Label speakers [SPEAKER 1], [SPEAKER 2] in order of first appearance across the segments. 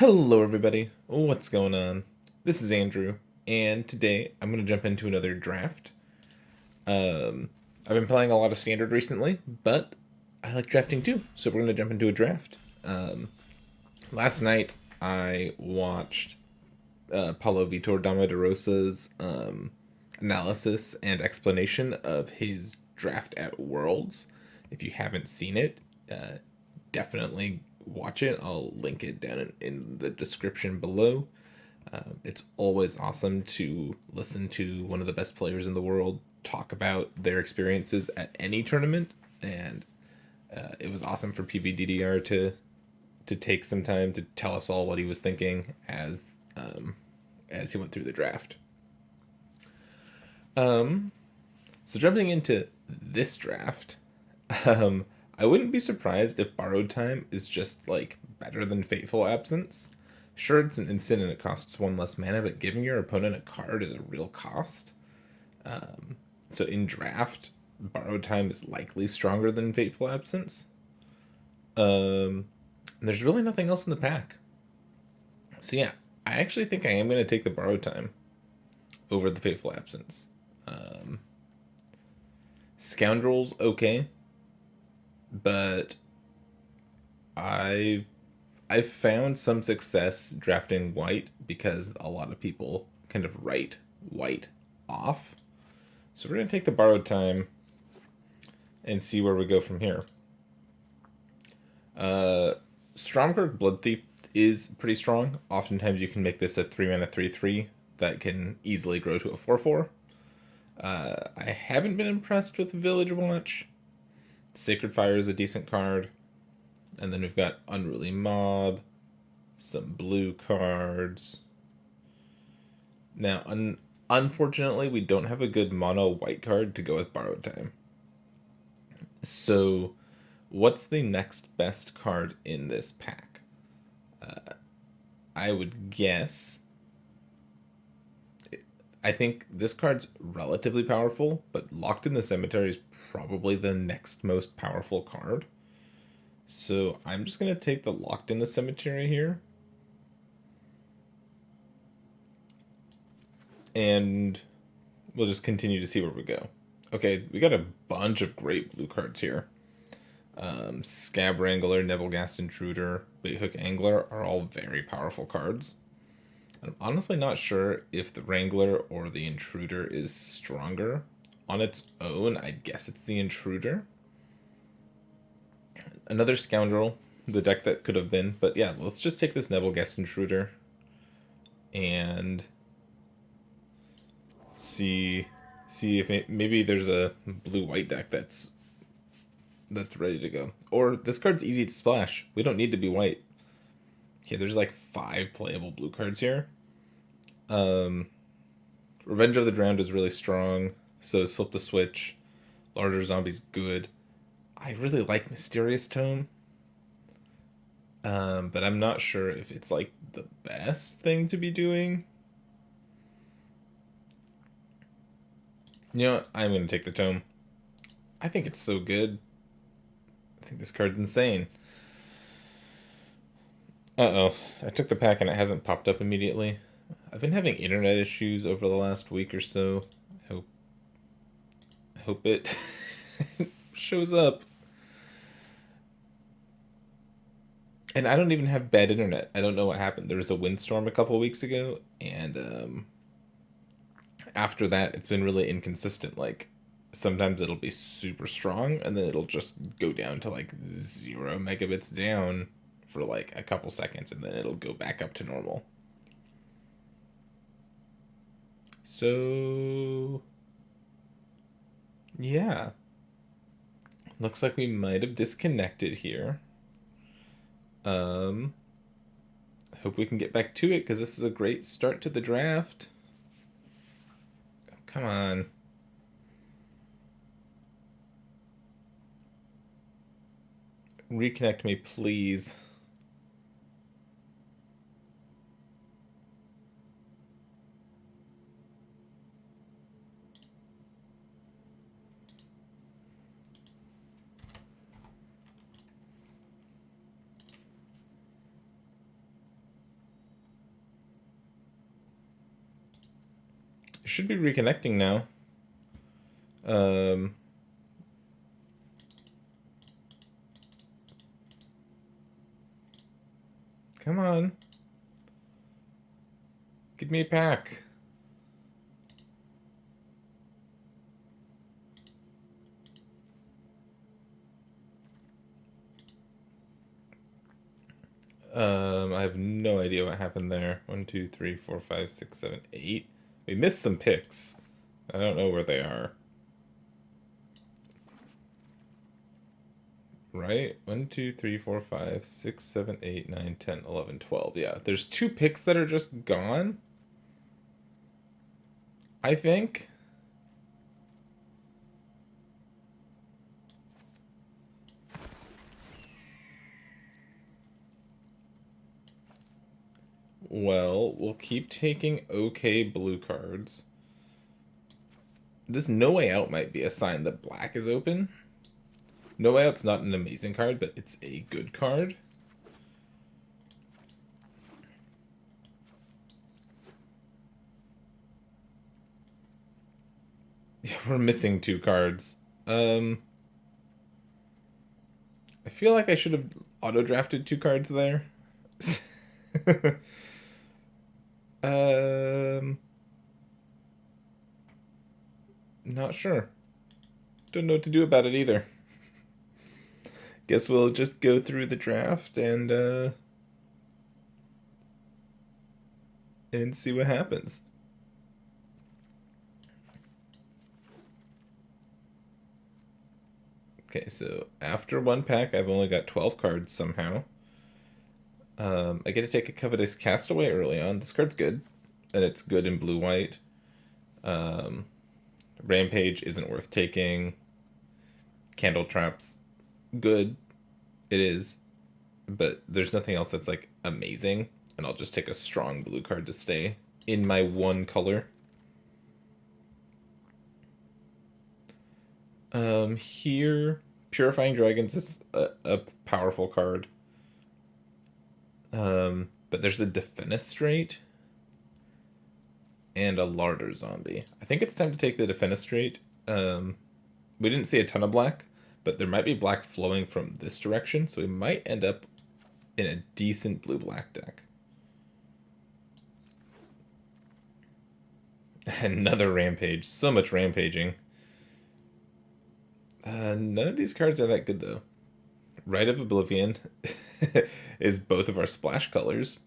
[SPEAKER 1] Hello, everybody. What's going on? This is Andrew, and today I'm going to jump into another draft. I've been playing a lot of Standard recently, but I like drafting too, so we're going to jump into a draft. Last night I watched Paulo Vitor Damaderosa's analysis and explanation of his draft at Worlds. If you haven't seen it, definitely watch it. I'll link it down in the description below. It's always awesome to listen to one of the best players in the world talk about their experiences at any tournament, and it was awesome for PVDDR to take some time to tell us all what he was thinking as he went through the draft. So jumping into this draft, I wouldn't be surprised if Borrowed Time is just like better than Fateful Absence. Sure, it's an instant and it costs one less mana, but giving your opponent a card is a real cost. So in draft, Borrowed Time is likely stronger than Fateful Absence. There's really nothing else in the pack. So yeah, I actually think I am going to take the Borrowed Time over the Fateful Absence. Scoundrel's okay, but I've found some success drafting white because a lot of people kind of write white off. So we're gonna take the Borrowed Time and see where we go from here. Stromberg Blood Thief is pretty strong. Oftentimes you can make this a 3-mana 3/3 that can easily grow to a 4/4. I haven't been impressed with Village Watch. Sacred Fire is a decent card. And then we've got Unruly Mob, some blue cards. Now, unfortunately, we don't have a good mono white card to go with Borrowed Time. So, what's the next best card in this pack? I would guess. I think this card's relatively powerful, but Locked in the Cemetery is probably the next most powerful card. So I'm just going to take the Locked in the Cemetery here. And we'll just continue to see where we go. Okay, we got a bunch of great blue cards here. Scab Wrangler, Nebelgast Intruder, Baithook Angler are all very powerful cards. I'm honestly not sure if the Wrangler or the Intruder is stronger. On its own, I'd guess it's the Intruder. Another Scoundrel, the deck that could have been. But yeah, let's just take this Nebelgast Intruder and see if maybe there's a blue-white deck that's ready to go. Or this card's easy to splash. We don't need to be white. Okay, there's like 5 playable blue cards here. Revenge of the Drowned is really strong. So is Flip the Switch. Larger Zombie's good. I really like Mysterious Tome. But I'm not sure if it's like the best thing to be doing. You know what? I'm going to take the Tome. I think it's so good. I think this card's insane. Uh-oh. I took the pack and it hasn't popped up immediately. I've been having internet issues over the last week or so. I hope it shows up. And I don't even have bad internet. I don't know what happened. There was a windstorm a couple weeks ago, and after that, it's been really inconsistent. Like, sometimes it'll be super strong, and then it'll just go down to like 0 megabits down for like a couple seconds, and then it'll go back up to normal. So, yeah. Looks like we might have disconnected here. Hope we can get back to it because this is a great start to the draft. Come on. Reconnect me, please. Should be reconnecting now. Um, Come on. Give me a pack. I have no idea what happened there. 1, 2, 3, 4, 5, 6, 7, 8. We missed some picks. I don't know where they are. Right? 1, 2, 3, 4, 5, 6, 7, 8, 9, 10, 11, 12. Yeah, there's 2 picks that are just gone. I think. Well, we'll keep taking okay blue cards. This No Way Out might be a sign that black is open. No Way Out's not an amazing card, but it's a good card. We're missing 2 cards. I feel like I should have auto-drafted 2 cards there. um, Not sure. Don't know what to do about it either. Guess we'll just go through the draft and see what happens. Okay, so after 1 pack, I've only got 12 cards somehow. I get to take a Covetous Castaway early on. This card's good, and it's good in blue-white. Rampage isn't worth taking. Candle Trap's good. It is. But there's nothing else that's, like, amazing. And I'll just take a strong blue card to stay in my 1 color. Here, Purifying Dragons is a powerful card. But there's a Defenestrate and a Larder Zombie. I think it's time to take the Defenestrate. We didn't see a ton of black, but there might be black flowing from this direction, so we might end up in a decent blue-black deck. Another Rampage. So much rampaging. None of these cards are that good, though. Rite of Oblivion is both of our splash colors.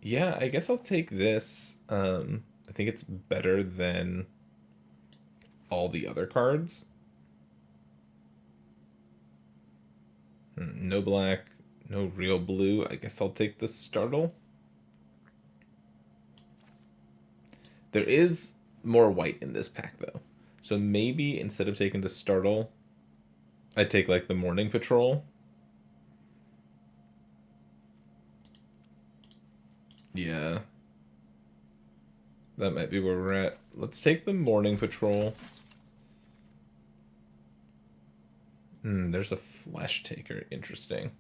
[SPEAKER 1] Yeah, I guess I'll take this. I think it's better than all the other cards. No black, no real blue. I guess I'll take the Startle. There is more white in this pack, though. So maybe instead of taking the Startle, I take, like, the Morning Patrol. Yeah. That might be where we're at. Let's take the Morning Patrol. There's a Flesh Taker. Interesting.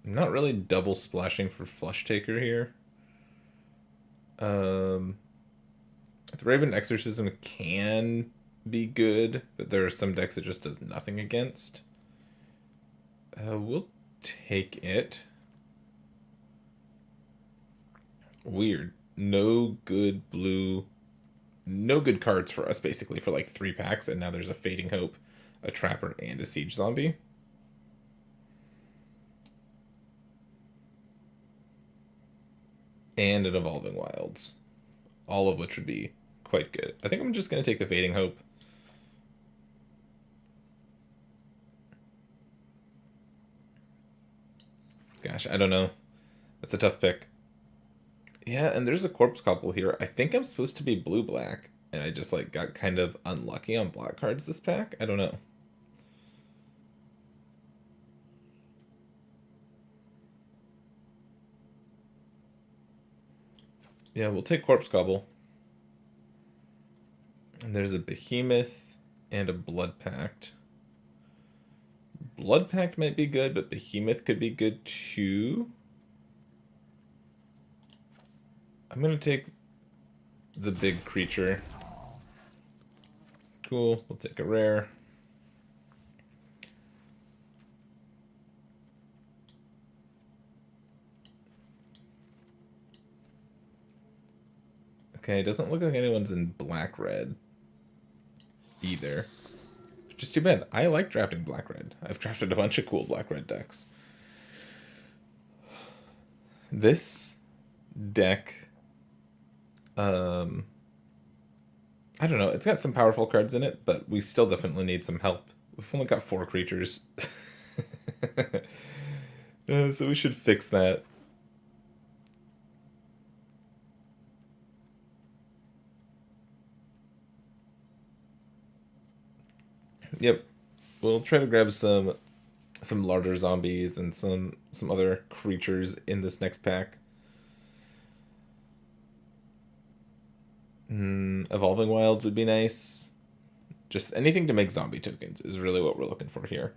[SPEAKER 1] I'm not really double splashing for Flesh Taker here. The Raven Exorcism can be good, but there are some decks it just does nothing against. We'll take it. Weird. No good blue. No good cards for us, basically, for like 3 packs, and now there's a Fading Hope, a Trapper, and a Siege Zombie. And an Evolving Wilds. All of which would be quite good. I think I'm just going to take the Fading Hope. Gosh, I don't know. That's a tough pick. Yeah, and there's a Corpse Couple here. I think I'm supposed to be blue-black, and I just, like, got kind of unlucky on black cards this pack. I don't know. Yeah, we'll take Corpse Cobble. And there's a Behemoth and a Blood Pact. Blood Pact might be good, but Behemoth could be good too. I'm gonna take the big creature. Cool, we'll take a rare. Okay, it doesn't look like anyone's in black-red either. Which is too bad. I like drafting black-red. I've drafted a bunch of cool black-red decks. This deck, I don't know. It's got some powerful cards in it, but we still definitely need some help. We've only got 4 creatures. So we should fix that. Yep. We'll try to grab some larger zombies and some other creatures in this next pack. Evolving Wilds would be nice. Just anything to make zombie tokens is really what we're looking for here.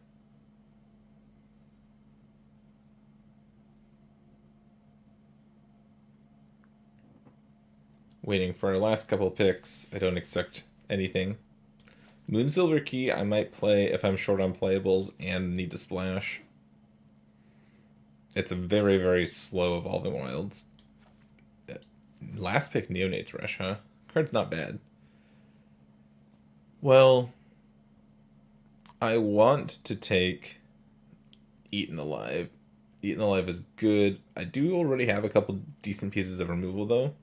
[SPEAKER 1] Waiting for our last couple picks. I don't expect anything. Moonsilver Key I might play if I'm short on playables and need to splash. It's a very, very slow Evolving Wilds. Last pick Neonate's Rush, huh? Card's not bad. Well, I want to take Eaten Alive. Eaten Alive is good. I do already have a couple decent pieces of removal, though.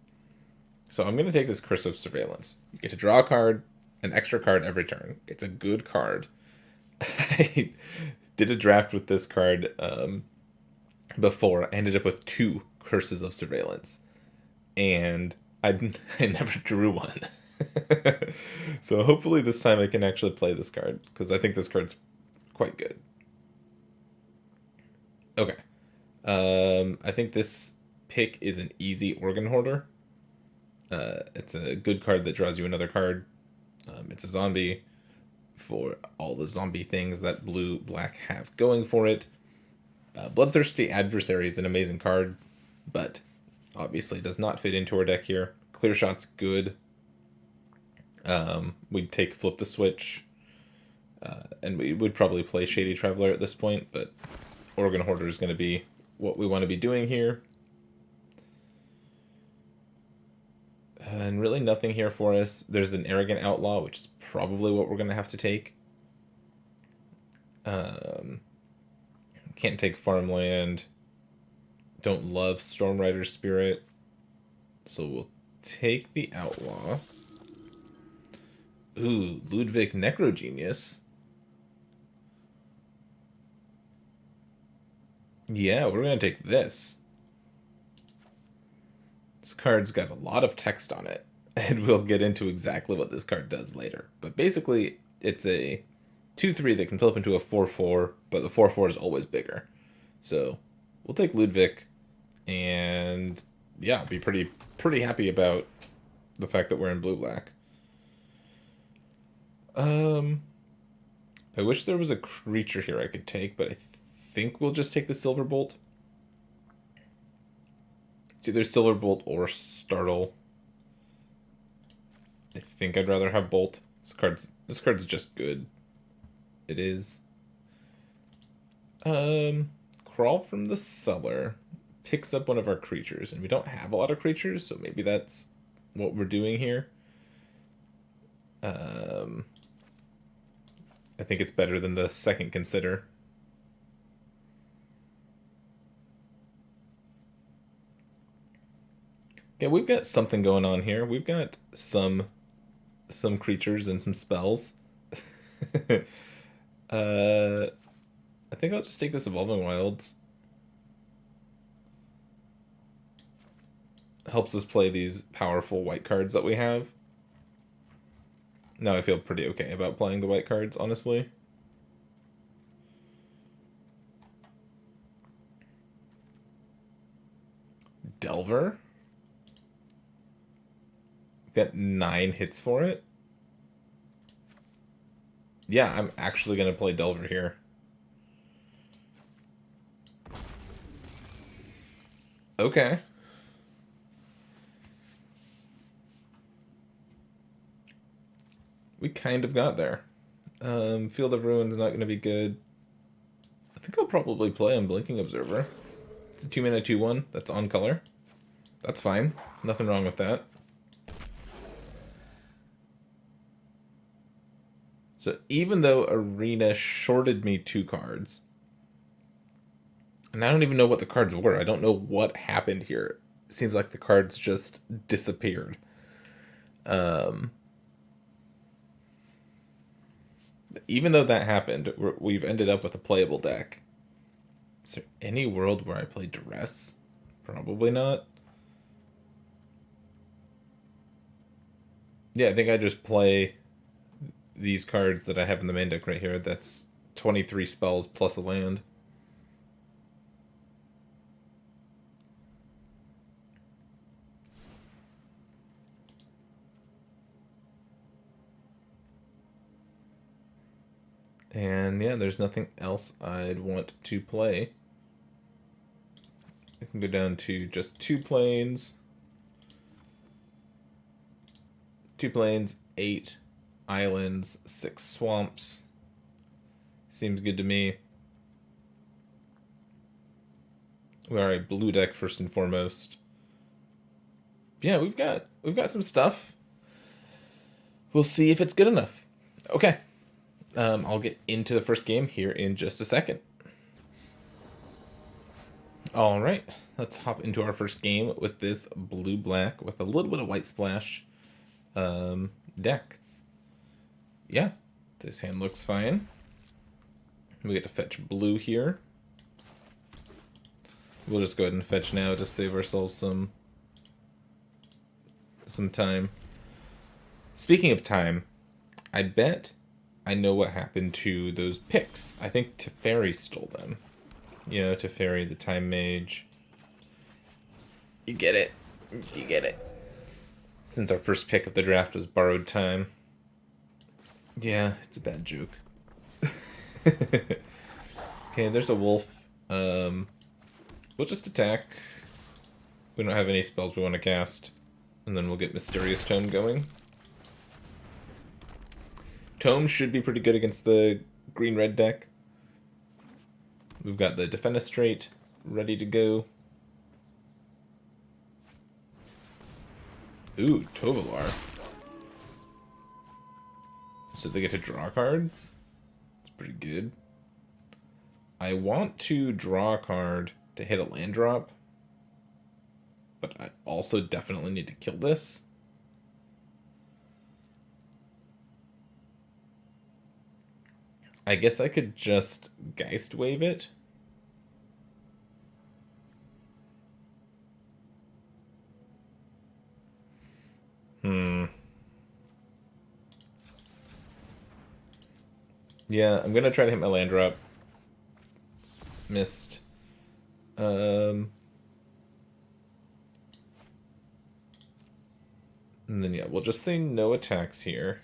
[SPEAKER 1] So I'm going to take this Curse of Surveillance. You get to draw a card, an extra card every turn. It's a good card. I did a draft with this card before. I ended up with 2 Curses of Surveillance. And I never drew one. So hopefully this time I can actually play this card, because I think this card's quite good. Okay. I think this pick is an easy Organ Hoarder. It's a good card that draws you another card. It's a zombie for all the zombie things that blue-black have going for it. Bloodthirsty Adversary is an amazing card, but obviously does not fit into our deck here. Clear Shot's good. We'd take Flip the Switch, and we would probably play Shady Traveler at this point, but Organ Hoarder is going to be what we want to be doing here. And really nothing here for us. There's an Arrogant Outlaw, which is probably what we're going to have to take. Can't take Farmland. Don't love Stormrider Spirit. So we'll take the Outlaw. Ooh, Ludwig Necrogenius. Yeah, we're going to take this. This card's got a lot of text on it, and we'll get into exactly what this card does later. But basically, it's a 2/3 that can flip into a 4/4, but the 4/4 is always bigger. So we'll take Ludwig, and yeah, be pretty happy about the fact that we're in blue-black. I wish there was a creature here I could take, but I think we'll just take the Silverbolt. It's either Silverbolt or Startle. I think I'd rather have Bolt. This card's just good. It is. Crawl from the Cellar picks up one of our creatures, and we don't have a lot of creatures, so maybe that's what we're doing here. I think it's better than the second Consider. Yeah, we've got something going on here. We've got some creatures and some spells. I think I'll just take this Evolving Wilds. Helps us play these powerful white cards that we have. Now I feel pretty okay about playing the white cards, honestly. Delver. Got 9 hits for it. Yeah, I'm actually going to play Delver here. Okay. We kind of got there. Field of Ruin's not going to be good. I think I'll probably play on Blinking Observer. It's a 2-mana 2/1. That's on color. That's fine. Nothing wrong with that. So even though Arena shorted me 2 cards, and I don't even know what the cards were. I don't know what happened here. It seems like the cards just disappeared. Even though that happened, we've ended up with a playable deck. Is there any world where I play Duress? Probably not. Yeah, I think I just play these cards that I have in the main deck right here. That's 23 spells plus a land. And yeah, there's nothing else I'd want to play. I can go down to just 2 planes. 2 planes, 8 islands, 6 swamps. Seems good to me. We are a blue deck first and foremost. Yeah, we've got some stuff. We'll see if it's good enough. Okay. I'll get into the first game here in just a second. All right, let's hop into our first game with this blue-black with a little bit of white splash deck. Yeah, this hand looks fine. We get to fetch blue here. We'll just go ahead and fetch now to save ourselves some time. Speaking of time, I bet I know what happened to those picks. I think Teferi stole them. You know, Teferi, the Time Mage. You get it. You get it. Since our first pick of the draft was Borrowed Time. Yeah, it's a bad joke. Okay, there's a wolf. We'll just attack. We don't have any spells we want to cast. And then we'll get Mysterious Tome going. Tome should be pretty good against the green-red deck. We've got the Defenestrate ready to go. Ooh, Tovolar. So they get to draw a card? It's pretty good. I want to draw a card to hit a land drop. But I also definitely need to kill this. I guess I could just Geist Wave it. Yeah, I'm gonna try to hit my land drop. Missed. And then yeah, we'll just say no attacks here.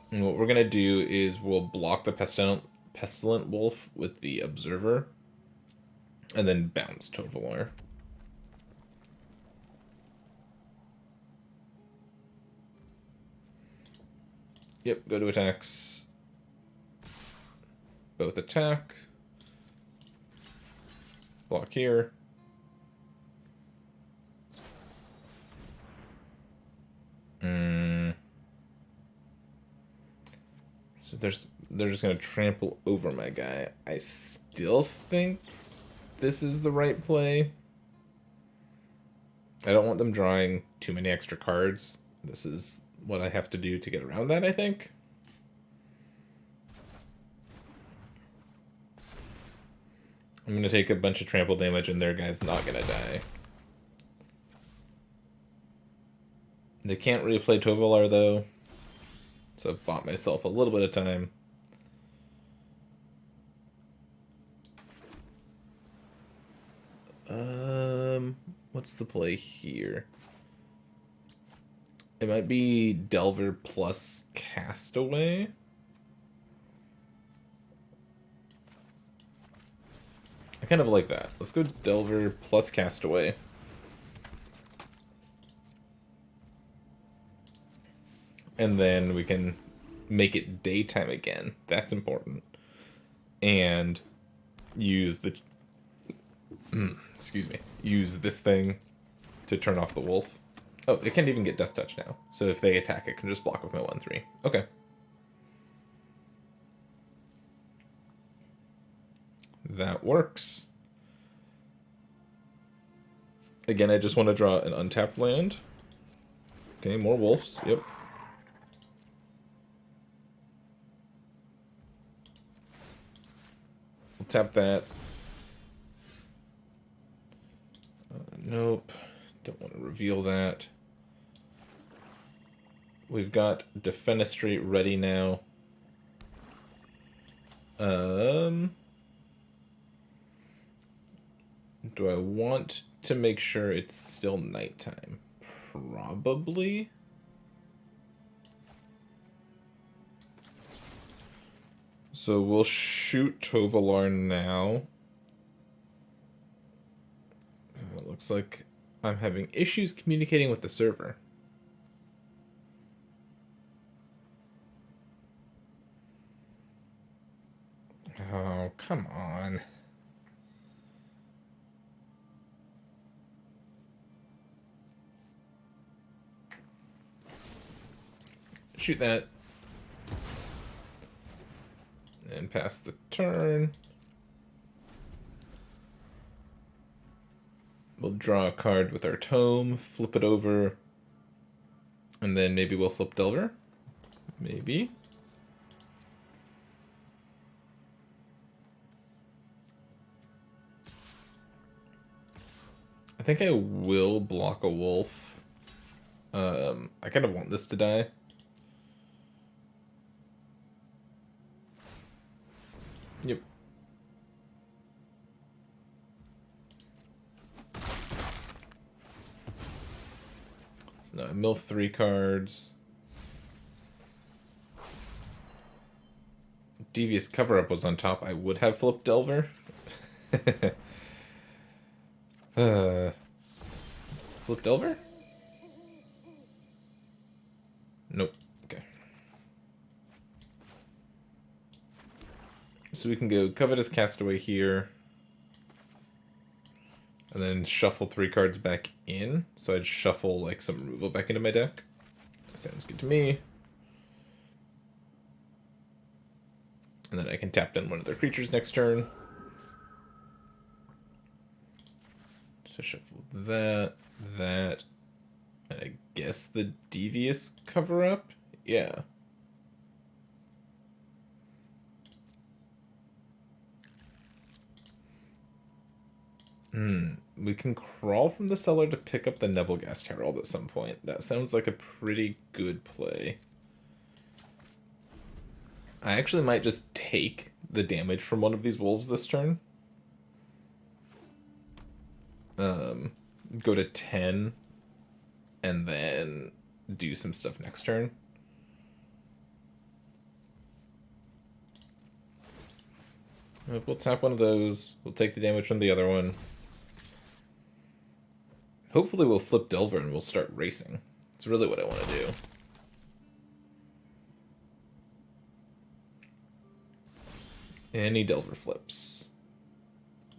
[SPEAKER 1] And what we're gonna do is we'll block the Pestilent Wolf with the Observer. And then bounce Tovolar. Yep, go to attacks. Both attack. Block here. So they're just gonna trample over my guy. I still think this is the right play. I don't want them drawing too many extra cards. This is what I have to do to get around that, I think. I'm going to take a bunch of trample damage and their guy's not going to die. They can't really play Tovolar though. So I've bought myself a little bit of time. What's the play here? It might be Delver plus Castaway. I kind of like that. Let's go Delver plus Castaway. And then we can make it daytime again. That's important. And use the... excuse me. Use this thing to turn off the wolf. Oh, it can't even get Death Touch now. So if they attack, it can just block with my 1/3. Okay. That works. Again, I just want to draw an untapped land. Okay, more wolves. Yep. We'll tap that. Nope. Don't want to reveal that. We've got Defenestrate ready now. Do I want to make sure it's still nighttime? Probably. So we'll shoot Tovalar now. It looks like I'm having issues communicating with the server. Oh, come on. Shoot that. And pass the turn. We'll draw a card with our tome, flip it over, and then maybe we'll flip Delver. Maybe. I think I will block a wolf. I kind of want this to die. Yep. So now I mill 3 cards. Devious Cover-Up was on top. I would have flipped Delver. Flip Delver? Nope. Okay. So we can go Covetous Castaway here. And then shuffle 3 cards back in. So I'd shuffle like some removal back into my deck. Sounds good to me. And then I can tap in one of their creatures next turn. So shuffle that, and I guess the Devious Cover-Up? Yeah. We can crawl from the cellar to pick up the Nebelgast Herald at some point. That sounds like a pretty good play. I actually might just take the damage from one of these wolves this turn. Go to 10, and then do some stuff next turn. We'll tap one of those. We'll take the damage from the other one. Hopefully we'll flip Delver and we'll start racing. It's really what I want to do. Any Delver flips.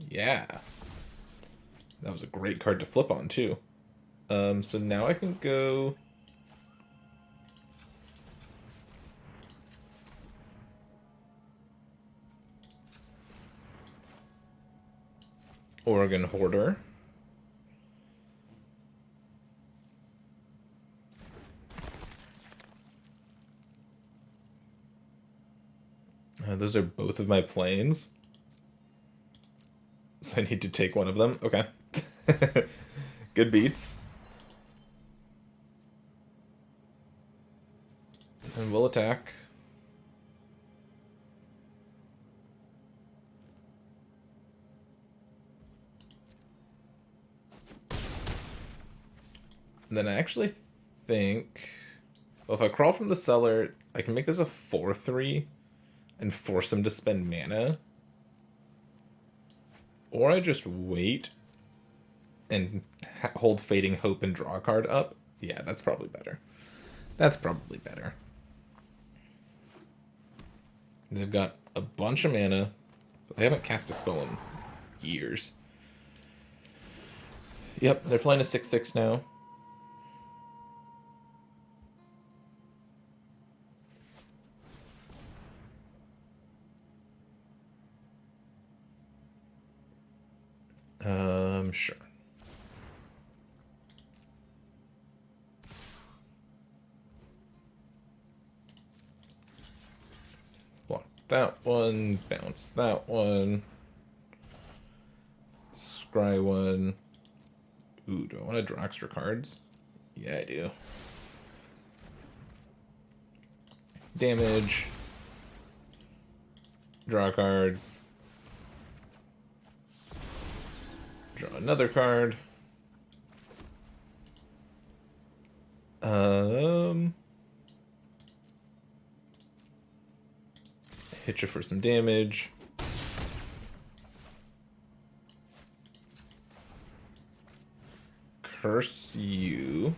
[SPEAKER 1] Yeah. That was a great card to flip on, too. So now I can go... Oregon Hoarder. Those are both of my planes. So I need to take one of them. Okay. Good beats. And we'll attack. And then I actually think... Well, if I crawl from the cellar, I can make this a 4/3 and force him to spend mana. Or I just wait and hold Fading Hope and draw a card up. Yeah, that's probably better. That's probably better. They've got a bunch of mana, but they haven't cast a spell in years. Yep, they're playing a 6/6 now. Sure. Block that one, bounce that one. Scry one. Ooh, do I want to draw extra cards? Yeah, I do. Damage. Draw a card. Draw another card. Hit you for some damage. Curse you.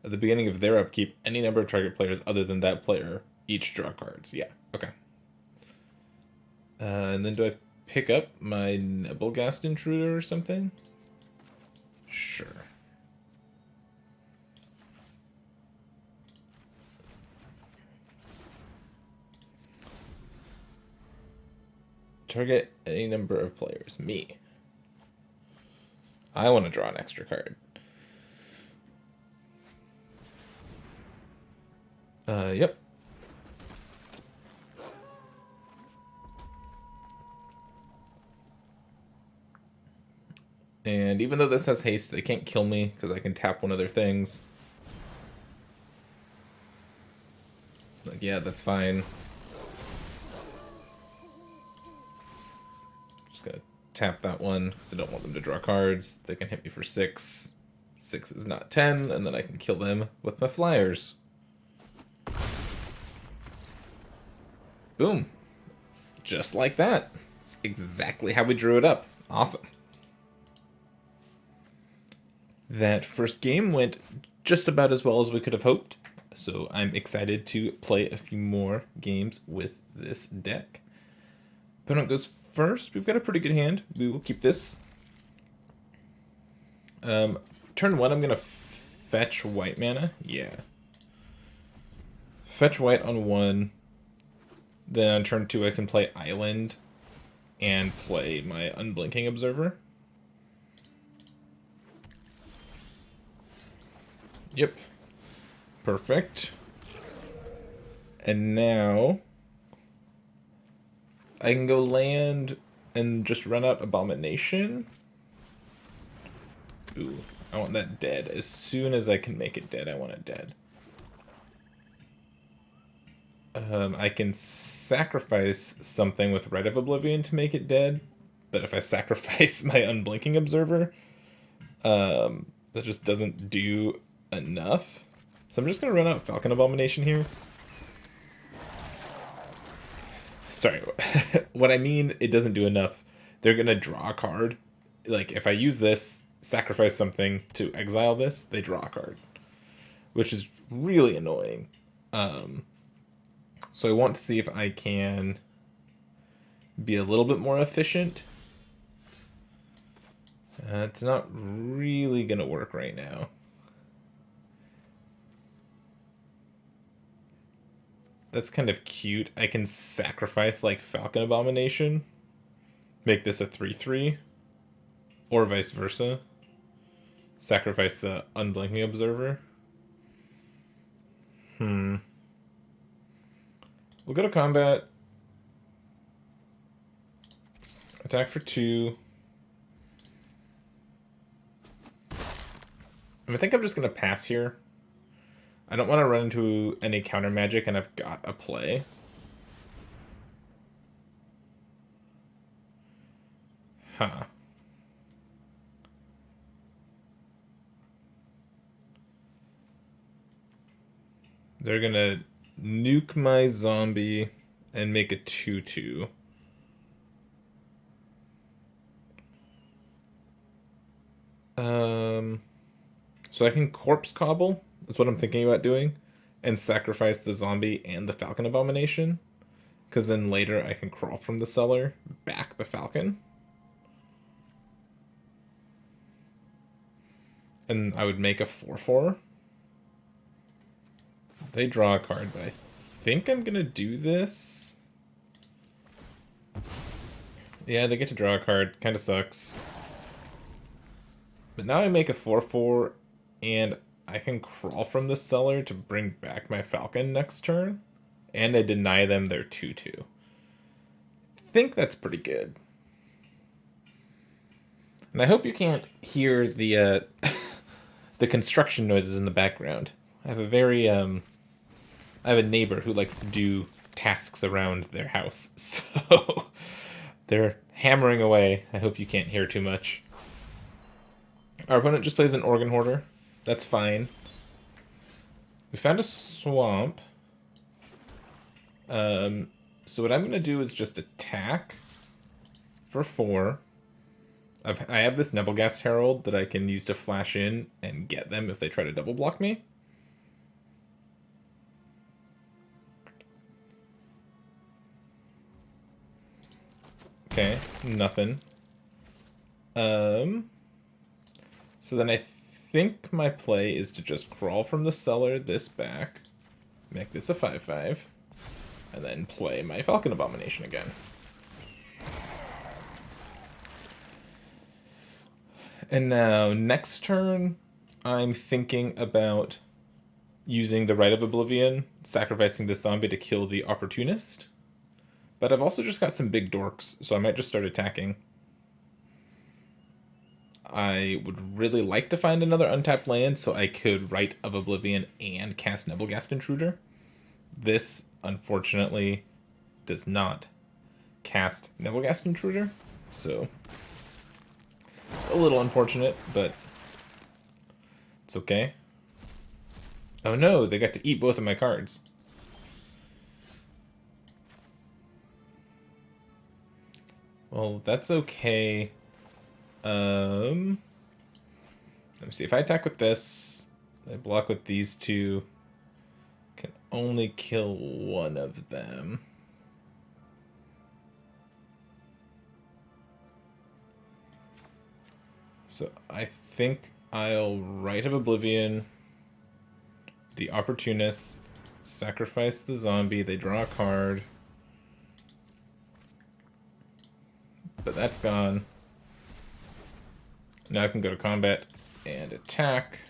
[SPEAKER 1] At the beginning of their upkeep, any number of target players other than that player each draw cards. Yeah, okay. And then do I pick up my Nebelgast Intruder or something? Sure. Target any number of players. Me. I want to draw an extra card. Yep. And even though this has haste, they can't kill me because I can tap one of their things. Like, yeah, that's fine. Just gonna tap that one because I don't want them to draw cards. They can hit me for 6. 6 is not 10, and then I can kill them with my flyers. Boom. Just like that. It's exactly how we drew it up. Awesome. That first game went just about as well as we could have hoped, so I'm excited to play a few more games with this deck. Opponent goes first. We've got a pretty good hand. We will keep this. Turn 1, I'm going to fetch white mana. Yeah. Fetch white on 1. Then on turn 2, I can play Island and play my Unblinking Observer. Yep. Perfect. And now I can go land and just run out Abomination. Ooh, I want that dead. As soon as I can make it dead, I want it dead. I can sacrifice something with Rite of Oblivion to make it dead, but if I sacrifice my Unblinking Observer, that just doesn't do enough. So I'm just going to run out Falcon Abomination here. Sorry, what I mean, it doesn't do enough. They're going to draw a card. Like, if I use this, sacrifice something to exile this, they draw a card. Which is really annoying. So I want to see if I can be a little bit more efficient. It's not really going to work right now. That's kind of cute. I can sacrifice, like, Falcon Abomination. Make this a 3/3. Or vice versa. Sacrifice the Unblinking Observer. We'll go to combat. Attack for 2. And I think I'm just going to pass here. I don't want to run into any counter magic, and I've got a play. Huh. They're going to nuke my zombie and make a 2/2. So I can corpse cobble. That's what I'm thinking about doing, and sacrifice the zombie and the falcon abomination, because then later I can crawl from the cellar back the falcon, and I would make a 4/4. They draw a card, but I think I'm gonna do this. Yeah, they get to draw a card. Kind of sucks. But now I make a 4/4, and I can crawl from the cellar to bring back my falcon next turn, and I deny them their 2/2. Think that's pretty good. And I hope you can't hear the the construction noises in the background. I have a very I have a neighbor who likes to do tasks around their house, so they're hammering away. I hope you can't hear too much. Our opponent just plays an organ hoarder. That's fine. We found a swamp. So what I'm gonna do is just attack for 4. I have this Nebelgast Herald that I can use to flash in and get them if they try to double block me. Okay, nothing. So then I think my play is to just crawl from the cellar this back, make this a 5/5, and then play my Falcon Abomination again. And now, next turn, I'm thinking about using the Rite of Oblivion, sacrificing this zombie to kill the Opportunist. But I've also just got some big dorks, so I might just start attacking. I would really like to find another untapped land so I could Rite of Oblivion and cast Nebelgast Intruder. This, unfortunately, does not cast Nebelgast Intruder, so it's a little unfortunate, but it's okay. Oh no, they got to eat both of my cards. Well, that's okay. Let me see. If I attack with this, I block with these two. Can only kill one of them. So I think I'll Rite of Oblivion the Opportunist, sacrifice the zombie, they draw a card. But that's gone. Now I can go to combat and attack.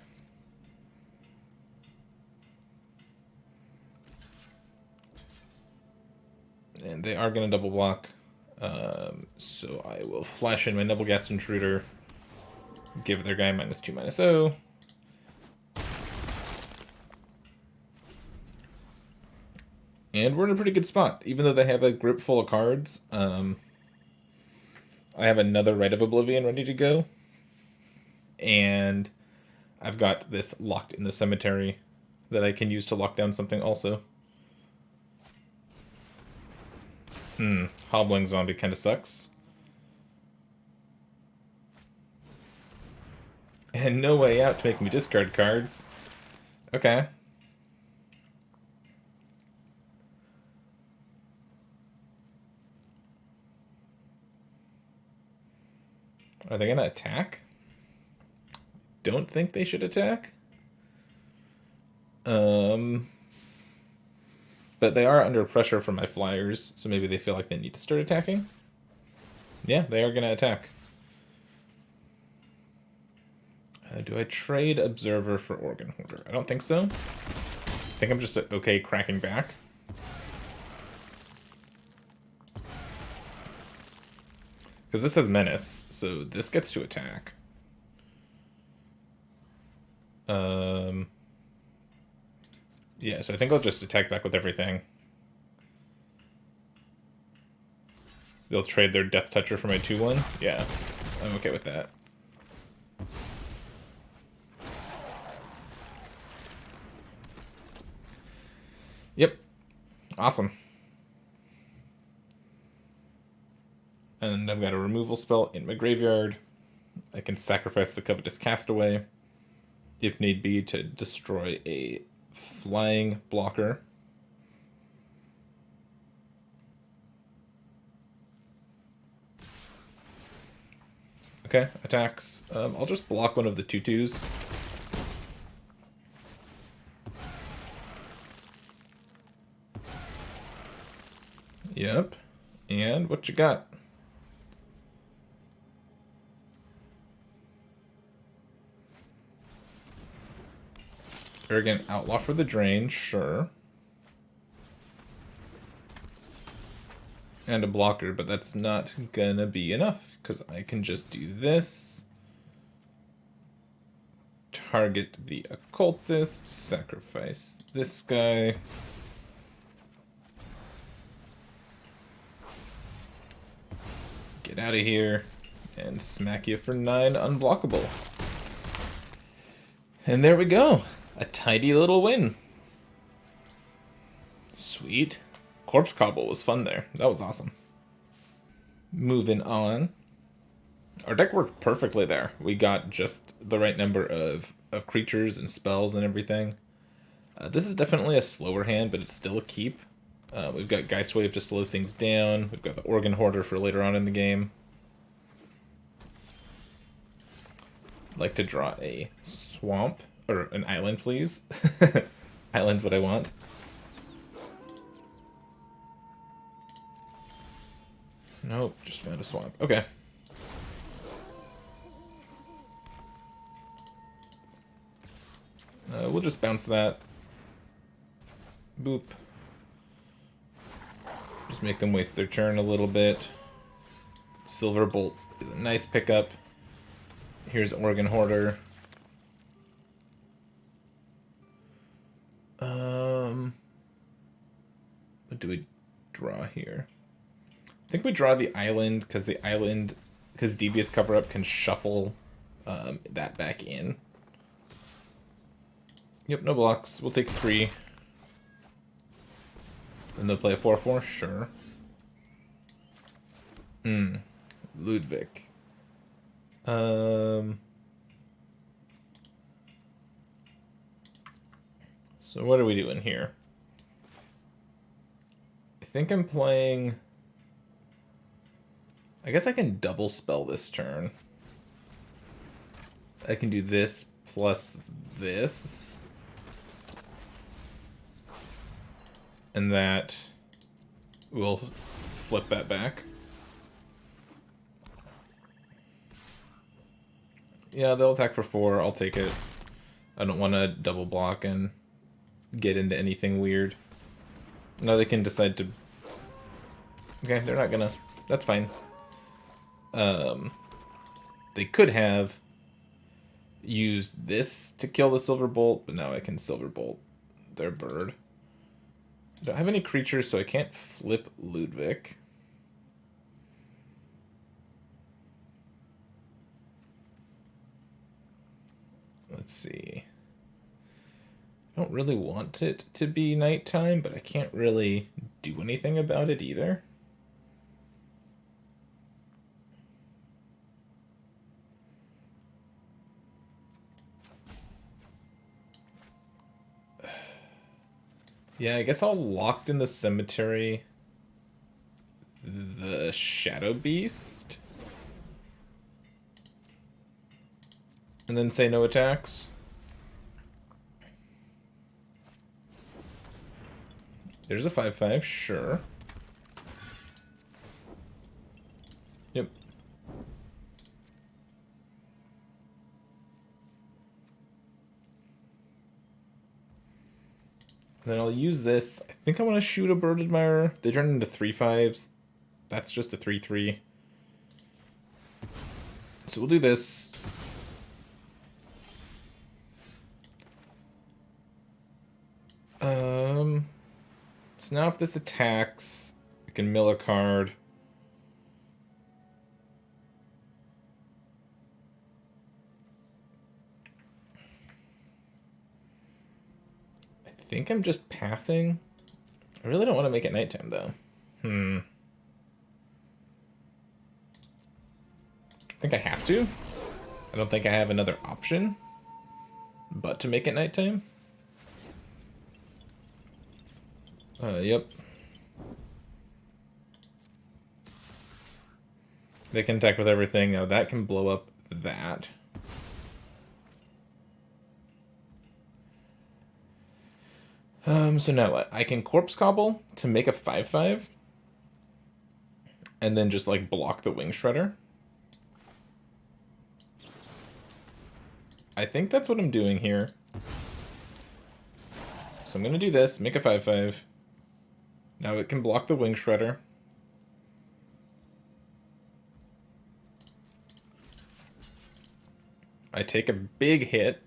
[SPEAKER 1] And they are going to double block. So I will flash in my Nebelgast Intruder, give their guy -2/-0. And we're in a pretty good spot. Even though they have a grip full of cards, I have another Rite of Oblivion ready to go. And I've got this Locked in the Cemetery that I can use to lock down something also. Hobbling Zombie kind of sucks. And no way out to make me discard cards. Okay. Are they going to attack? Don't think they should attack. But they are under pressure from my flyers, so maybe they feel like they need to start attacking. Yeah, they are going to attack. Do I trade Observer for Organ Hoarder? I don't think so. I think I'm just okay cracking back. Because this has Menace, so this gets to attack. Yeah, so I think I'll just attack back with everything. They'll trade their Death Toucher for my 2/1? Yeah, I'm okay with that. Yep. Awesome. And I've got a removal spell in my graveyard. I can sacrifice the Covetous Castaway, if need be, to destroy a flying blocker. Okay, attacks. I'll just block one of the 2/2s. Yep. And what you got? Arrogant Outlaw for the drain, sure. And a blocker, but that's not gonna be enough, because I can just do this. Target the Occultist, sacrifice this guy. Get out of here, and smack you for 9 unblockable. And there we go. A tidy little win. Sweet. Corpse Cobble was fun there. That was awesome. Moving on. Our deck worked perfectly there. We got just the right number of creatures and spells and everything. This is definitely a slower hand, but it's still a keep. We've got Geist Wave to slow things down. We've got the Organ Hoarder for later on in the game. I'd like to draw a swamp. Or an island, please. Island's what I want. Nope, just found a swamp. Okay. We'll just bounce that. Boop. Just make them waste their turn a little bit. Silver Bolt is a nice pickup. Here's Organ Hoarder. What do we draw here? I think we draw the island, because Devious Cover-Up can shuffle that back in. Yep, no blocks. We'll take 3. And they'll play a 4/4? Sure. Ludwig. So what are we doing here? I think I'm playing... I guess I can double spell this turn. I can do this plus this. And that will flip that back. Yeah, they'll attack for 4. I'll take it. I don't want to double block and get into anything weird. No, they can decide to... Okay, they're not gonna... That's fine. They could have used this to kill the Silver Bolt, but now I can Silver Bolt their bird. I don't have any creatures, so I can't flip Ludwig. Let's see. I don't really want it to be nighttime, but I can't really do anything about it either. Yeah, I guess I'll Locked in the Cemetery the Shadow Beast. And then say no attacks. There's a 5/5, sure. Yep. And then I'll use this. I think I want to shoot a Bird Admirer. They turn into 3/5s. That's just a 3/3. So we'll do this. So now if this attacks, I can mill a card. I think I'm just passing. I really don't want to make it nighttime, though. I think I have to. I don't think I have another option but to make it nighttime. Yep. They can attack with everything. Now that can blow up that. So now what? I can Corpse Cobble to make a 5/5. And then just, like, block the Wing Shredder. I think that's what I'm doing here. So I'm going to do this, make a 5/5. Now it can block the Wing Shredder. I take a big hit.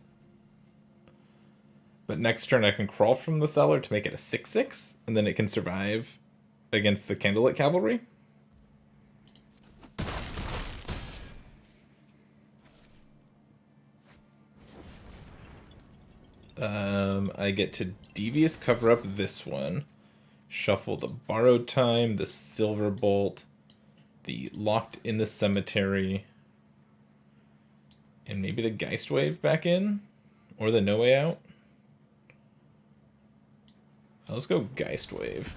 [SPEAKER 1] But next turn I can crawl from the cellar to make it a 6/6. And then it can survive against the Candlelit Cavalry. I get to Devious cover up this one. Shuffle the Borrowed Time, the Silver Bolt, the Locked in the Cemetery, and maybe the Geist Wave back in? Or the No Way Out? Let's go Geist Wave.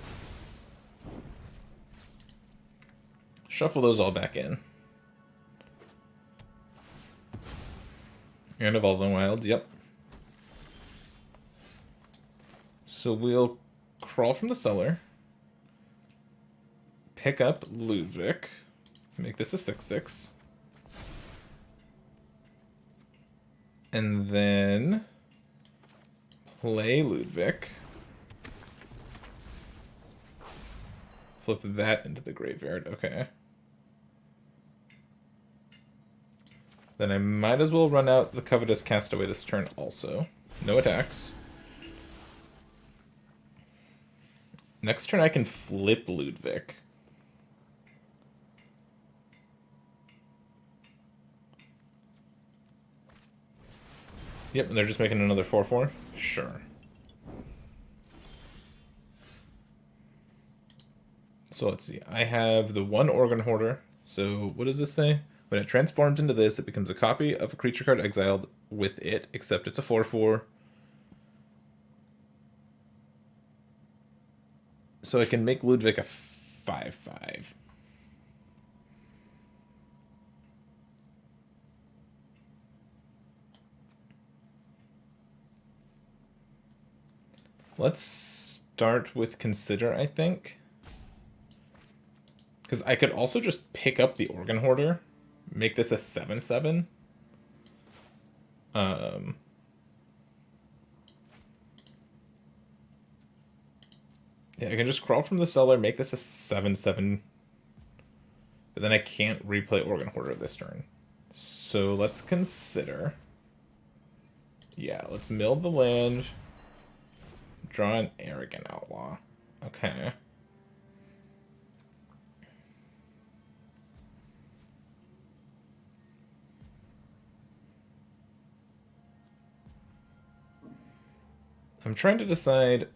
[SPEAKER 1] Shuffle those all back in. And Evolving Wilds, yep. So we'll crawl from the cellar. Pick up Ludwig. Make this a 6/6. And then play Ludwig. Flip that into the graveyard. Okay. Then I might as well run out the Covetous Castaway this turn also. No attacks. Next turn I can flip Ludwig. Yep, and they're just making another 4/4? Sure. So let's see. I have the one Organ Hoarder. So what does this say? When it transforms into this, it becomes a copy of a creature card exiled with it, except it's a 4/4. So I can make Ludwig a 5/5. Let's start with Consider, I think. Because I could also just pick up the Organ Hoarder, make this a 7/7. Yeah, I can just crawl from the cellar, make this a 7/7. But then I can't replay Organ Hoarder this turn. So let's consider. Yeah, let's mill the land. Draw an Arrogant Outlaw. Okay. I'm trying to decide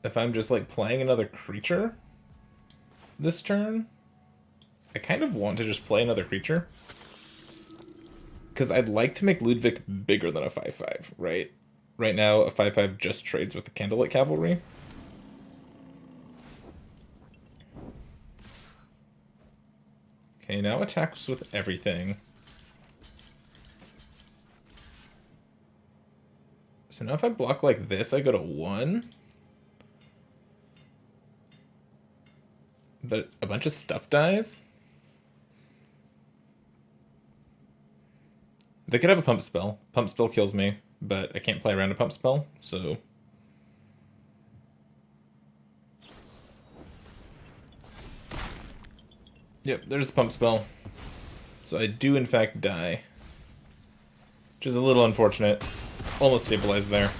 [SPEAKER 1] if I'm just, like, playing another creature this turn. I kind of want to just play another creature. Because I'd like to make Ludwig bigger than a 5/5, right? Right now, a 5/5 just trades with the Candlelit Cavalry. Okay, now attacks with everything. So now if I block like this, I go to 1. But a bunch of stuff dies. They could have a Pump Spell. Pump Spell kills me, but I can't play around a Pump Spell, so... Yep, there's the Pump Spell. So I do in fact die. Which is a little unfortunate. Almost stabilized there.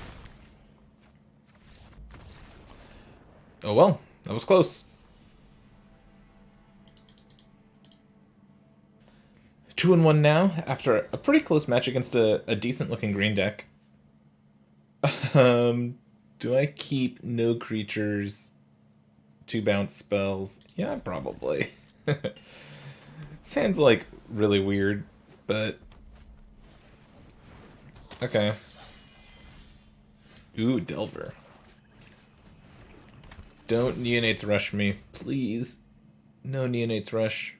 [SPEAKER 1] Oh well, that was close. 2-1 now, after a pretty close match against a decent-looking green deck. Do I keep no creatures, 2 bounce spells? Yeah, probably. Sounds like really weird. but okay. Ooh, Delver. Don't Neonates rush me, please. No Neonates rush.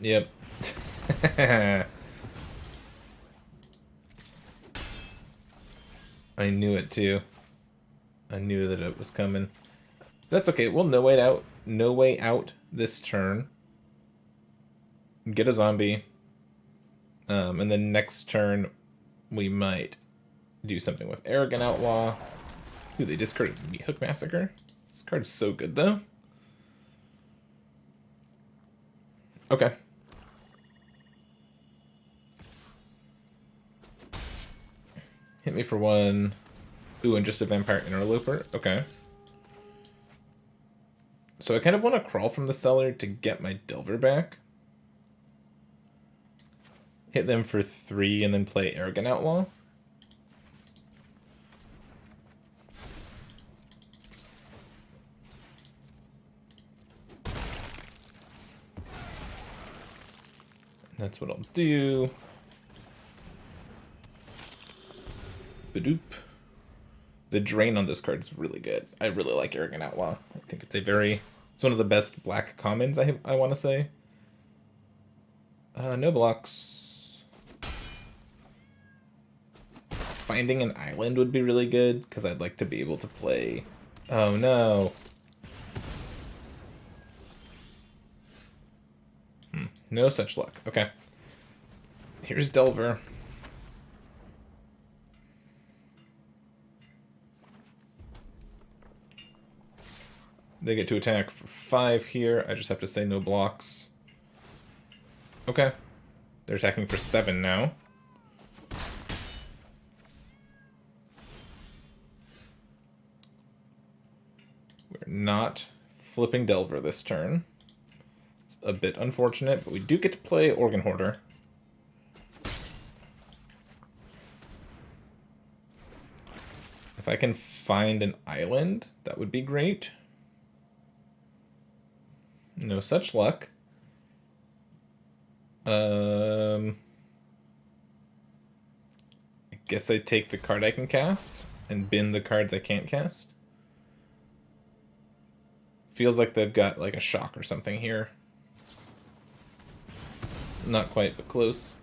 [SPEAKER 1] Yep. I knew it too. I knew that it was coming. That's okay. We'll no way out. No way out this turn. Get a zombie. And then next turn we might do something with Arrogant Outlaw. Ooh, they discarded Meat Hook Massacre. This card's so good though. Okay. Hit me for one. Ooh, and just a Vampire Interloper. Okay. So I kind of want to crawl from the cellar to get my Delver back. Hit them for 3 and then play Arrogant Outlaw. That's what I'll do. Badoop. The drain on this card is really good. I really like Arrogant Outlaw. I think it's it's one of the best black commons, I want to say. No blocks. Finding an island would be really good, because I'd like to be able to play... Oh no. No such luck. Okay. Here's Delver. They get to attack for 5 here. I just have to say no blocks. Okay. They're attacking for 7 now. We're not flipping Delver this turn. It's a bit unfortunate, but we do get to play Organ Hoarder. If I can find an island, that would be great. No such luck. I guess I take the card I can cast and bin the cards I can't cast. Feels like they've got like a shock or something here. Not quite, but close.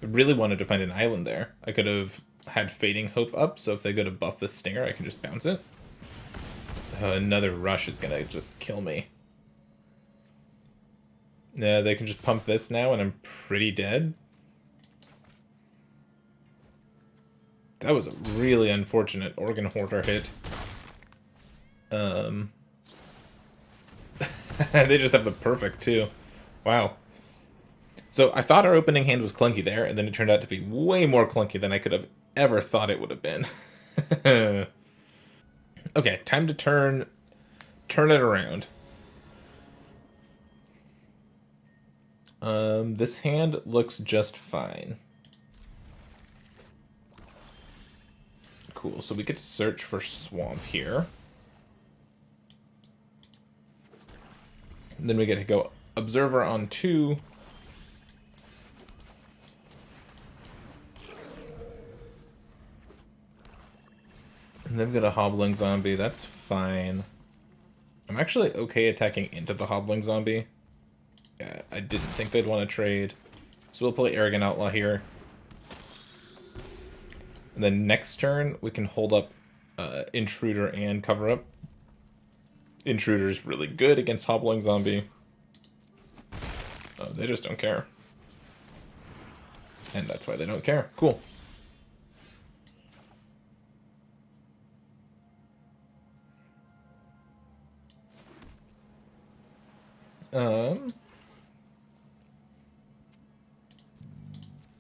[SPEAKER 1] I really wanted to find an island there. I could have had Fading Hope up, so if they go to buff the Stinger, I can just bounce it. Another rush is gonna just kill me. Yeah, they can just pump this now and I'm pretty dead. That was a really unfortunate Organ Hoarder hit. They just have the perfect too. Wow. So I thought our opening hand was clunky there, and then it turned out to be way more clunky than I could have ever thought it would have been. Okay, time to turn it around. This hand looks just fine. Cool, so we get to search for Swamp here. And then we get to go Observer on 2. And then we got a Hobbling Zombie, that's fine. I'm actually okay attacking into the Hobbling Zombie. Yeah, I didn't think they'd want to trade. So we'll play Arrogant Outlaw here. And then next turn, we can hold up Intruder and Cover Up. Intruder's really good against Hobbling Zombie. Oh, they just don't care. And that's why they don't care. Cool.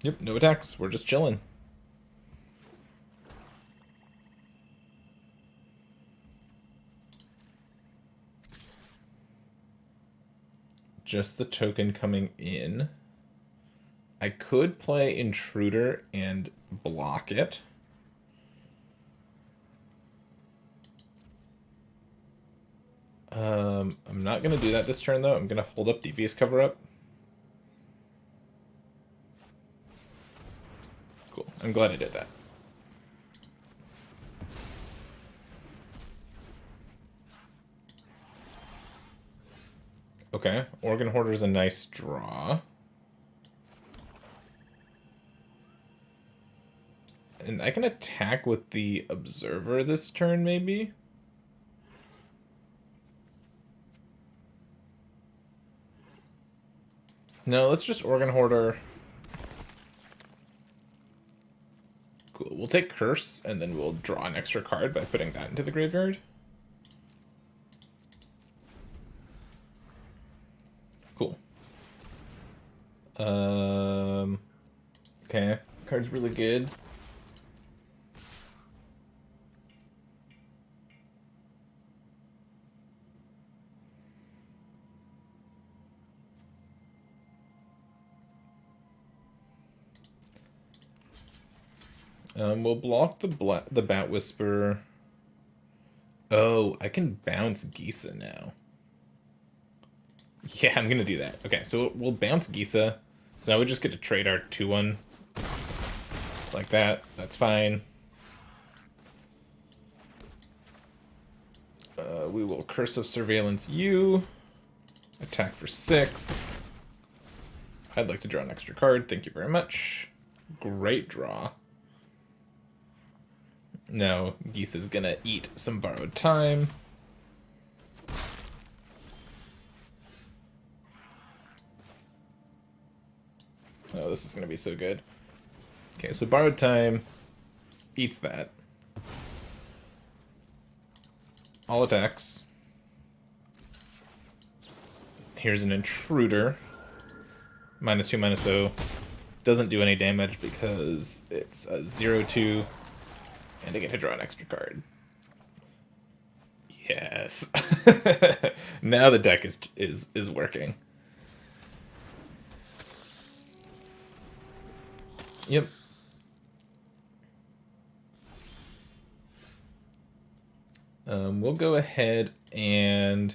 [SPEAKER 1] Yep, no attacks. We're just chilling. Just the token coming in. I could play Intruder and block it. I'm not going to do that this turn, though. I'm going to hold up Devious Cover-Up. Cool. I'm glad I did that. Okay. Organ Hoarder's a nice draw. And I can attack with the Observer this turn, maybe? No, let's just Organ Hoarder. Cool. We'll take Curse, and then we'll draw an extra card by putting that into the graveyard. Cool. Okay. Card's really good. We'll block the Bat Whisperer. Oh, I can bounce Gisa now. Yeah, I'm gonna do that. Okay, so we'll bounce Gisa. So now we just get to trade our 2-1. Like that. That's fine. We will Curse of Surveillance you. Attack for 6. I'd like to draw an extra card. Thank you very much. Great draw. Now, Gisa's gonna eat some borrowed time. Oh, this is gonna be so good. Okay, so borrowed time eats that. All attacks. Here's an Intruder. -2, -0. Doesn't do any damage because it's a 0-2. And I get to draw an extra card. Yes. Now the deck is working. Yep. We'll go ahead and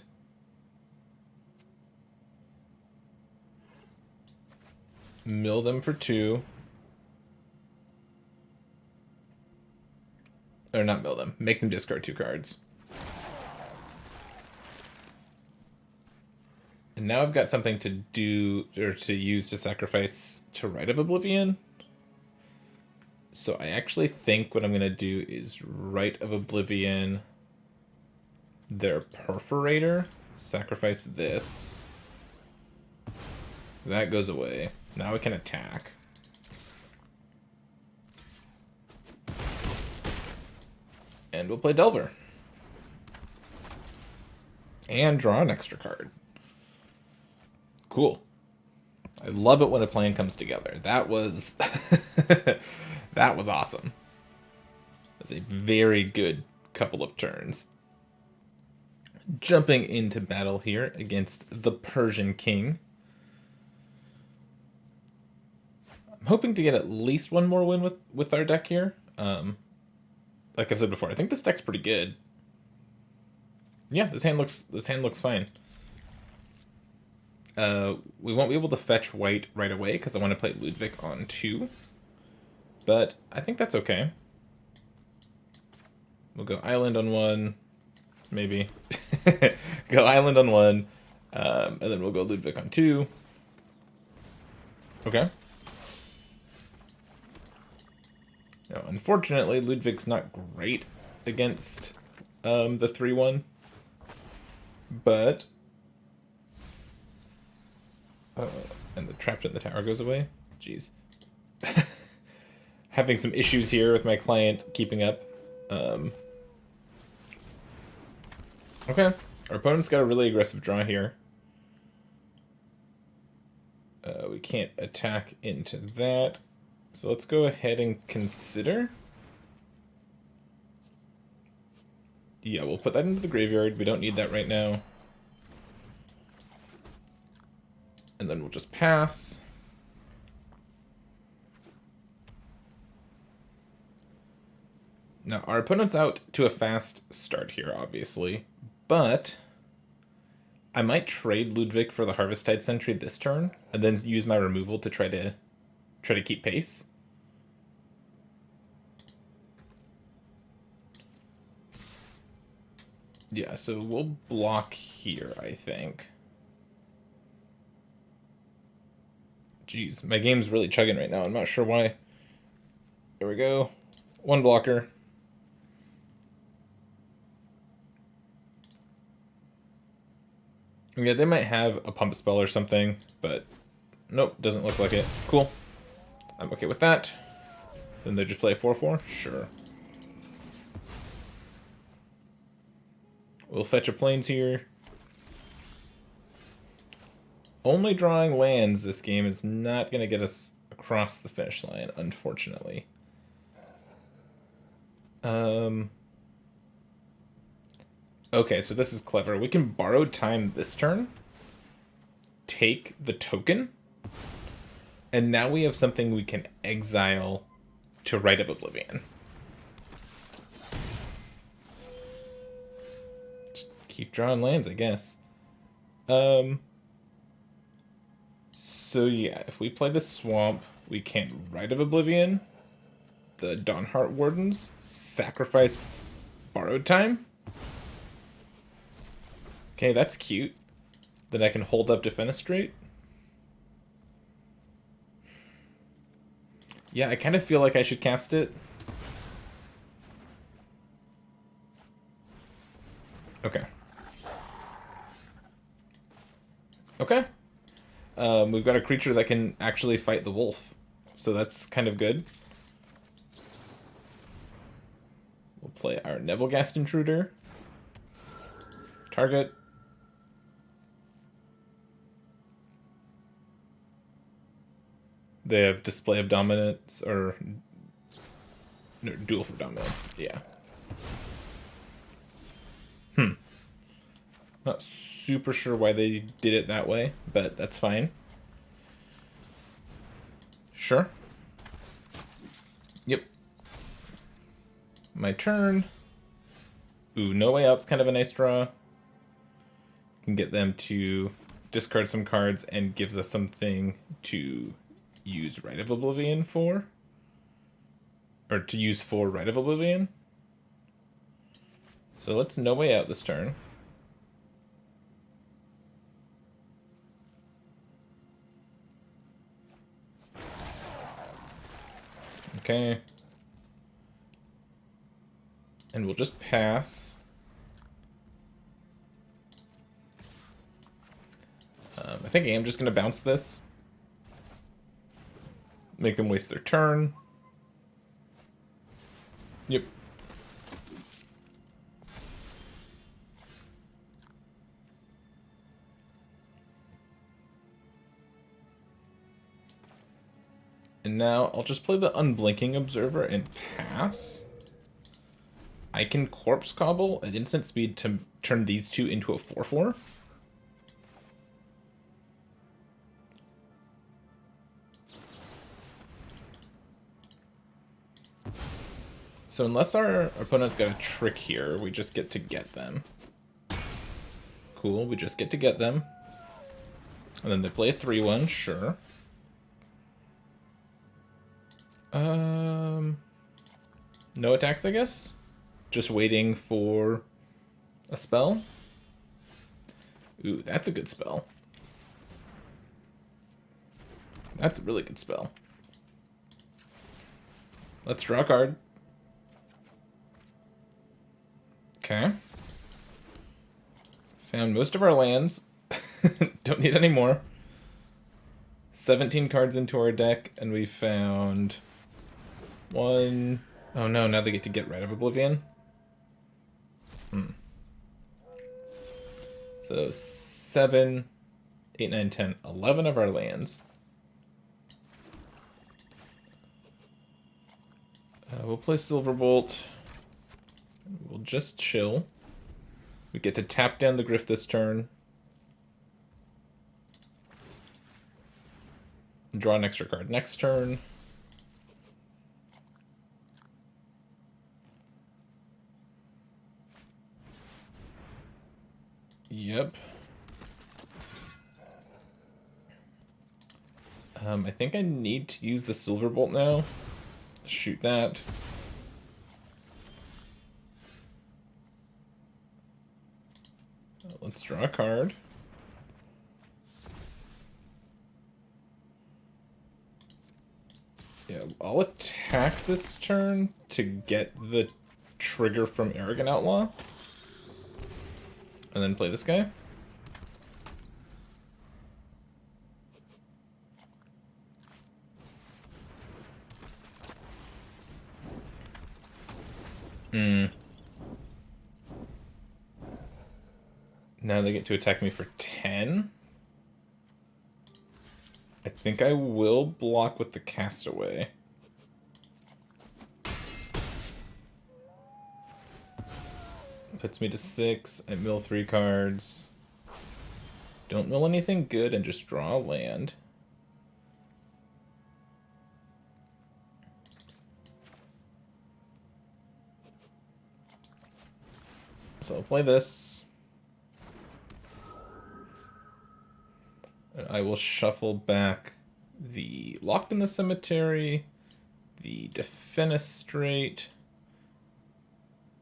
[SPEAKER 1] mill them for 2. Or not mill them. Make them discard 2 cards. And now I've got something to do, or to use to sacrifice to Rite of Oblivion. So I actually think what I'm going to do is Rite of Oblivion their Perforator. Sacrifice this. That goes away. Now we can attack. And we'll play Delver. And draw an extra card. Cool. I love it when a plan comes together. That was... that was awesome. That's a very good couple of turns. Jumping into battle here against the Persian King. I'm hoping to get at least one more win with our deck here. Like I said before, I think this deck's pretty good. Yeah, this hand looks fine. We won't be able to fetch white right away because I want to play Ludwig on 2. But I think that's okay. We'll go Island on 1, maybe. Go Island on 1, and then we'll go Ludwig on 2. Okay. Now, unfortunately, Ludwig's not great against the 3-1, but... and the Trapped in the Tower goes away? Jeez. Having some issues here with my client keeping up. Okay, our opponent's got a really aggressive draw here. We can't attack into that. So let's go ahead and consider. Yeah, we'll put that into the graveyard. We don't need that right now. And then we'll just pass. Now, our opponent's out to a fast start here, obviously. But I might trade Ludwig for the Harvesttide Sentry this turn, and then use my removal to try to keep pace. Yeah, so we'll block here, I think. Jeez, my game's really chugging right now. I'm not sure why. There we go. One blocker. Yeah, they might have a pump spell or something, but nope, doesn't look like it. Cool. I'm okay with that. Then they just play 4/4? Sure. We'll fetch a plains here. Only drawing lands this game is not going to get us across the finish line, unfortunately. Okay, so this is clever. We can borrow time this turn, take the token, and now we have something we can exile to Rite of Oblivion. Just keep drawing lands, I guess. So yeah, if we play the Swamp, we can't Rite of Oblivion the Dawnheart Wardens, sacrifice borrowed time. Okay, that's cute. Then I can hold up Defenestrate. Yeah, I kind of feel like I should cast it. Okay. Okay. We've got a creature that can actually fight the wolf. So that's kind of good. We'll play our Nebelgast Intruder. Target. They have Display of Dominance, or no, Duel for Dominance, yeah. Not super sure why they did it that way, but that's fine. Sure. Yep. My turn. Ooh, No Way Out's kind of a nice draw. Can get them to discard some cards and gives us something to use Rite of Oblivion for. Or to use for Rite of Oblivion. So let's No Way Out this turn. Okay. And we'll just pass. I think I am just going to bounce this. Make them waste their turn. Yep. And now I'll just play the Unblinking Observer and pass. I can Corpse Cobble at instant speed to turn these two into a 4/4. So unless our opponent's got a trick here, we just get to get them. Cool, we just get to get them. And then they play a 3/1, sure. No attacks, I guess? Just waiting for a spell? Ooh, that's a good spell. That's a really good spell. Let's draw a card. Okay. Found most of our lands. Don't need any more. 17 cards into our deck, and we found one. Oh no, now they get to get rid of Oblivion. So 7, 8, 9, 10, 11 of our lands. We'll play Silverbolt. We'll just chill. We get to tap down the Griff this turn. Draw an extra card next turn. Yep. I think I need to use the Silver Bolt now. Shoot that. Let's draw a card. Yeah, I'll attack this turn to get the trigger from Arrogant Outlaw. And then play this guy. Now they get to attack me for 10. I think I will block with the Castaway. Puts me to 6. I mill 3 cards. Don't mill anything good and just draw a land. So I'll play this. I will shuffle back the Locked in the Cemetery, the Defenestrate,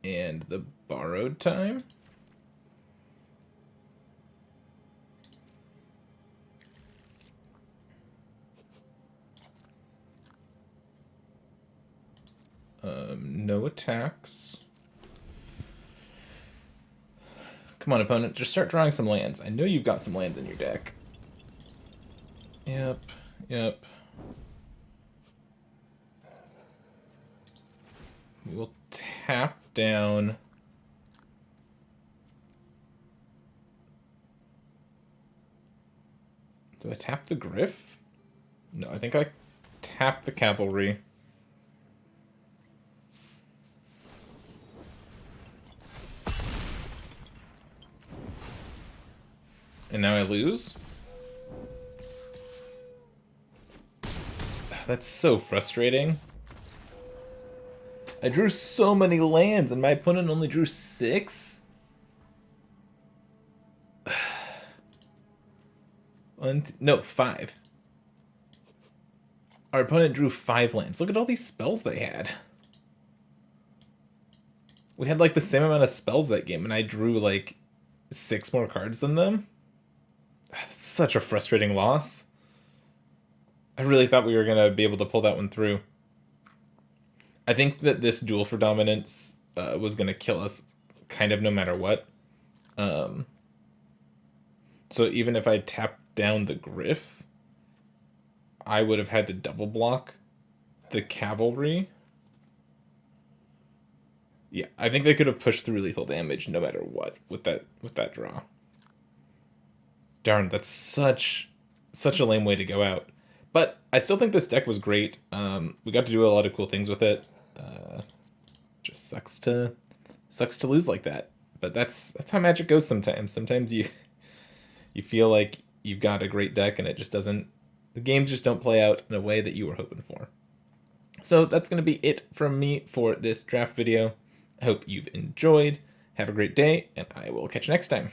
[SPEAKER 1] and the Borrowed Time. No attacks. Come on, opponent, just start drawing some lands. I know you've got some lands in your deck. Yep, yep. We will tap down. Do I tap the Griff? No, I think I tap the Cavalry. And now I lose? That's so frustrating. I drew so many lands and my opponent only drew 6? No, 5. Our opponent drew 5 lands. Look at all these spells they had. We had like the same amount of spells that game and I drew like 6 more cards than them. That's such a frustrating loss. I really thought we were going to be able to pull that one through. I think that this duel for dominance was going to kill us kind of no matter what. So even if I tapped down the Griff, I would have had to double block the Cavalry. Yeah, I think they could have pushed through lethal damage no matter what with that draw. Darn, that's such a lame way to go out. But I still think this deck was great. We got to do a lot of cool things with it. Just sucks to lose like that. But that's how Magic goes sometimes. Sometimes you feel like you've got a great deck and it just doesn't. The games just don't play out in a way that you were hoping for. So that's going to be it from me for this draft video. I hope you've enjoyed. Have a great day, and I will catch you next time.